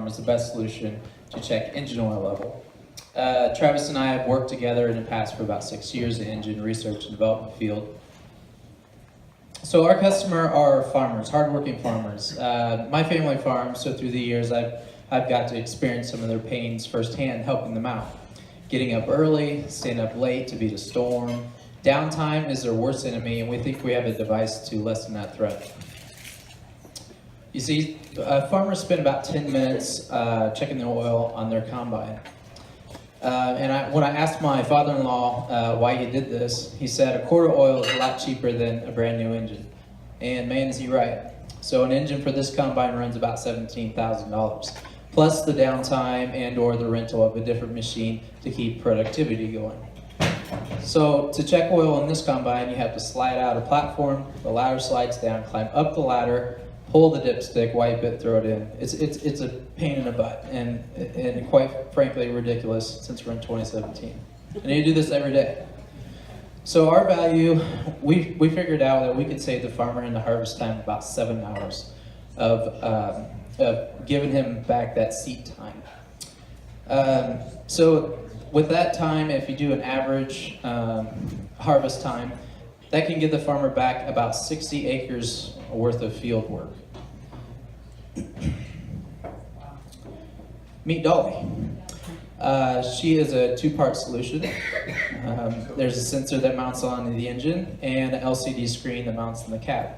farmers the best solution to check engine oil level. Travis and I have worked together in the past for about 6 years in the engine research and development field. So our customer are farmers, hardworking farmers. My family farms, so through the years I've got to experience some of their pains firsthand, helping them out. Getting up early, staying up late to beat a storm. Downtime is their worst enemy, and we think we have a device to lessen that threat. You see, farmers spend about 10 minutes checking the oil on their combine. When I asked my father-in-law why he did this, he said a quart of oil is a lot cheaper than a brand new engine. And man, is he right. So an engine for this combine runs about $17,000, plus the downtime and or the rental of a different machine to keep productivity going. So to check oil in this combine, you have to slide out a platform, the ladder slides down, climb up the ladder, pull the dipstick, wipe it, throw it in. It's a pain in the butt, and quite frankly ridiculous since we're in 2017. And you do this every day. So our value, we figured out that we could save the farmer in the harvest time about 7 hours of giving him back that seat time. So with that time, if you do an average harvest time, that can give the farmer back about 60 acres worth of field work. Meet Dolly. She is a two-part solution. There's a sensor that mounts on the engine and an LCD screen that mounts in the cab.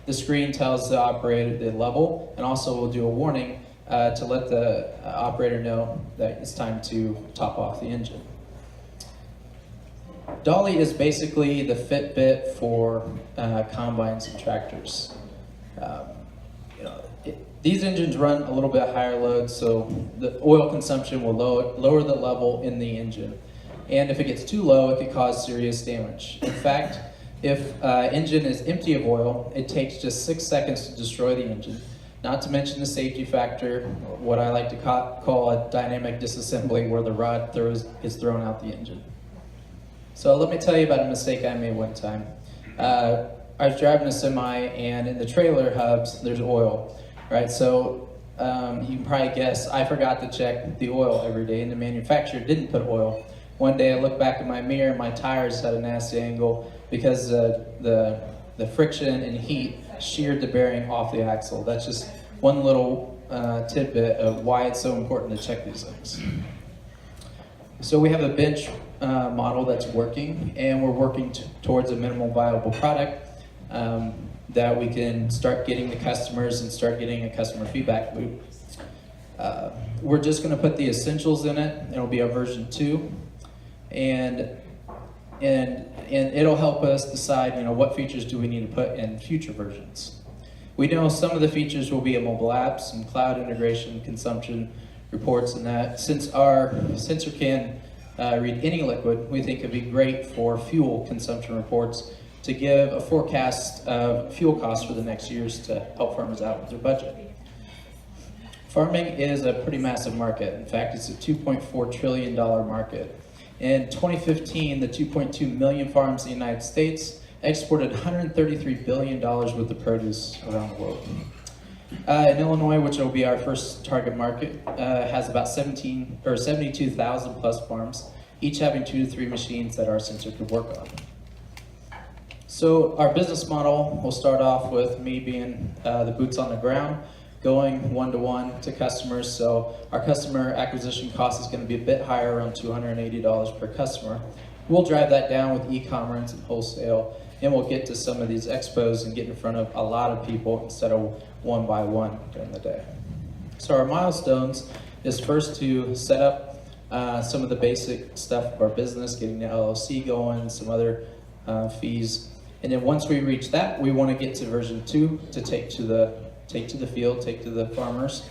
The screen tells the operator the level and also will do a warning to let the operator know that it's time to top off the engine. Dolly is basically the Fitbit for combines and tractors. These engines run a little bit higher load, so the oil consumption will lower the level in the engine. And if it gets too low, it could cause serious damage. In fact, if an engine is empty of oil, it takes just 6 seconds to destroy the engine. Not to mention the safety factor, what I like to call a dynamic disassembly, where the rod is thrown out the engine. So let me tell you about a mistake I made one time. I was driving a semi, and in the trailer hubs, there's oil. Right, so you can probably guess I forgot to check the oil every day, and the manufacturer didn't put oil. One day I looked back in my mirror, my tires had a nasty angle because the friction and heat sheared the bearing off the axle. That's just one little tidbit of why it's so important to check these things. So we have a bench model that's working, and we're working towards a minimal viable product that we can start getting the customers and start getting a customer feedback loop. We're just going to put the essentials in it. It'll be our version 2, and it'll help us decide, what features do we need to put in future versions. We know some of the features will be a mobile app, some cloud integration, consumption reports, and that. Since our sensor can read any liquid, we think it'd be great for fuel consumption reports to give a forecast of fuel costs for the next years to help farmers out with their budget. Farming is a pretty massive market. In fact, it's a $2.4 trillion market. In 2015, the 2.2 million farms in the United States exported $133 billion worth of produce around the world. In Illinois, which will be our first target market, has about 72,000 plus farms, each having 2 to 3 machines that our sensor could work on. So our business model will start off with me being the boots on the ground, going one-to-one to customers. So our customer acquisition cost is going to be a bit higher, around $280 per customer. We'll drive that down with e-commerce and wholesale, and we'll get to some of these expos and get in front of a lot of people instead of one by one during the day. So our milestones is first to set up some of the basic stuff of our business, getting the LLC going, some other fees. And then once we reach that, we want to get to version 2 to take to the field, take to the farmers,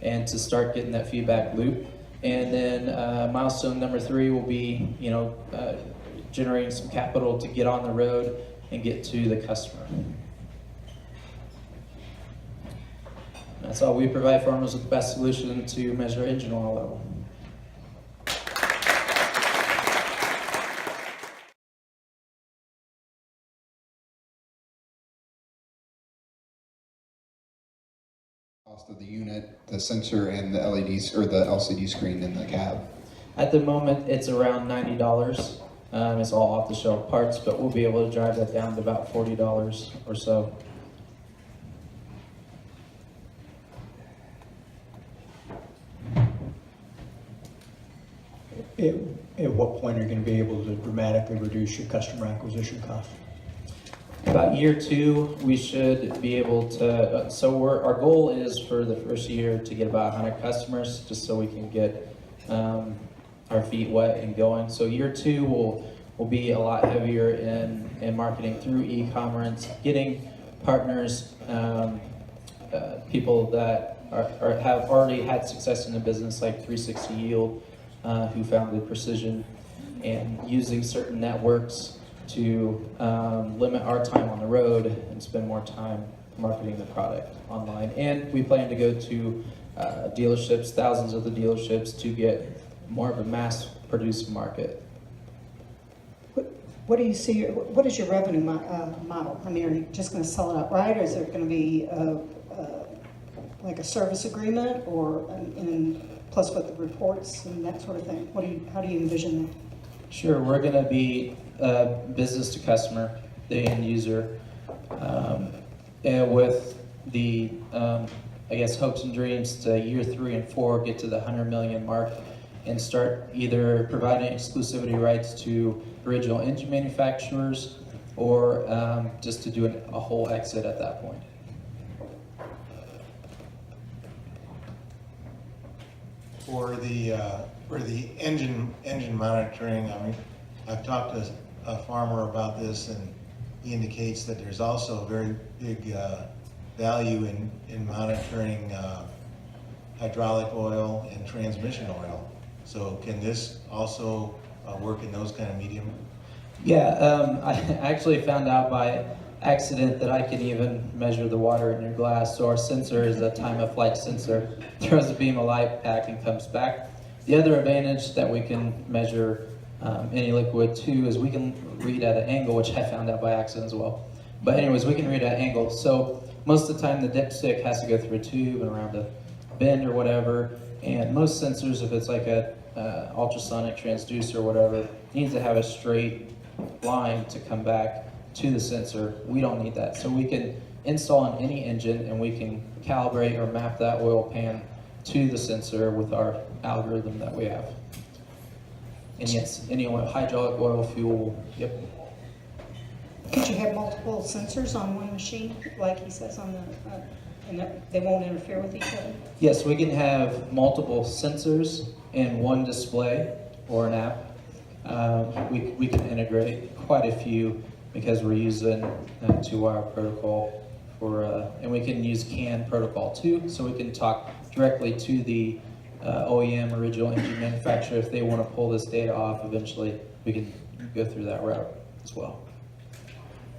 and to start getting that feedback loop. And then milestone number 3 will be, generating some capital to get on the road and get to the customer. That's all. We provide farmers with the best solution to measure engine oil level. Cost of the unit, the sensor, and the LEDs or the LCD screen in the cab? At the moment, it's around $90. It's all off-the-shelf parts, but we'll be able to drive that down to about $40 or so. At what point are you going to be able to dramatically reduce your customer acquisition cost? About year 2, we should be able to, our goal is for the first year to get about 100 customers, just so we can get our feet wet and going. So year 2 will be a lot heavier in marketing through e-commerce, getting partners, people that have already had success in the business, like 360 Yield, who founded Precision, and using certain networks to limit our time on the road and spend more time marketing the product online. And we plan to go to dealerships, thousands of the dealerships, to get more of a mass-produced market. What do you see? What is your revenue model? I mean, are you just going to sell it outright, or is there going to be like a service agreement, or plus with the reports and that sort of thing? How do you envision that? Sure, we're going to be business to customer, the end user, and with the I guess hopes and dreams to year 3 and 4 get to the 100 million mark and start either providing exclusivity rights to original engine manufacturers, or just to do a whole exit at that point. For the engine monitoring, I mean, I've talked to a farmer about this, and he indicates that there's also a very big value in monitoring hydraulic oil and transmission oil. So can this also work in those kind of medium? Yeah, I actually found out by accident that I can even measure the water in your glass. So our sensor is a time of flight sensor, throws a beam of light back and comes back. The other advantage that we can measure any liquid too is we can read at an angle, which I found out by accident as well. But anyways, we can read at angle. So most of the time the dipstick has to go through a tube and around a bend or whatever. And most sensors, if it's like a ultrasonic transducer or whatever, needs to have a straight line to come back to the sensor. We don't need that. So we can install on any engine, and we can calibrate or map that oil pan to the sensor with our algorithm that we have. And yes, any oil, hydraulic oil, fuel, yep. Could you have multiple sensors on one machine, like he says on the, and they won't interfere with each other? Yes, we can have multiple sensors in one display or an app. We can integrate quite a few because we're using 2-wire protocol for, and we can use CAN protocol too, so we can talk directly to the OEM, original engine manufacturer. If they want to pull this data off eventually, we can go through that route as well.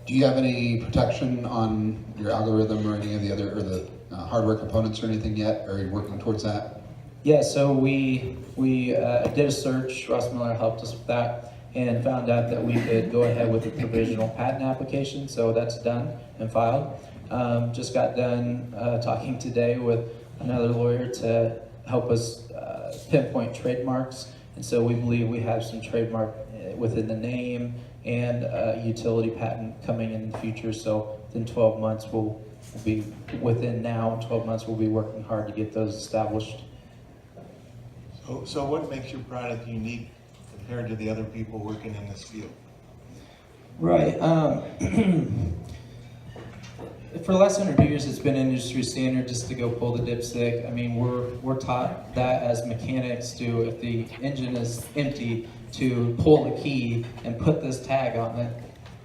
Do you have any protection on your algorithm or any of the other, or the hardware components or anything yet? Or are you working towards that? Yeah, so we did a search. Ross Miller helped us with that and found out that we could go ahead with a provisional patent application. So that's done and filed. Just got done talking today with another lawyer to help us pinpoint trademarks. And so we believe we have some trademark within the name and utility patent coming in the future. So within 12 months, we'll be within now 12 months, we'll be working hard to get those established. So what makes your product unique compared to the other people working in this field? Right. For the last 100 years, it's been industry standard just to go pull the dipstick. I mean, we're taught that as mechanics do. If the engine is empty, to pull the key and put this tag on it,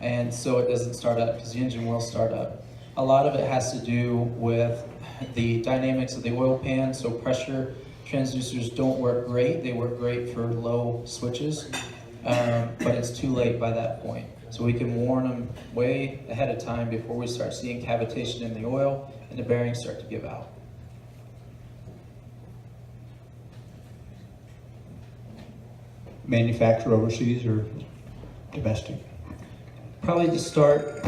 and so it doesn't start up, because the engine will start up. A lot of it has to do with the dynamics of the oil pan. So pressure transducers don't work great. They work great for low switches, but it's too late by that point. So we can warn them way ahead of time before we start seeing cavitation in the oil and the bearings start to give out. Manufacture overseas or domestic? Probably to start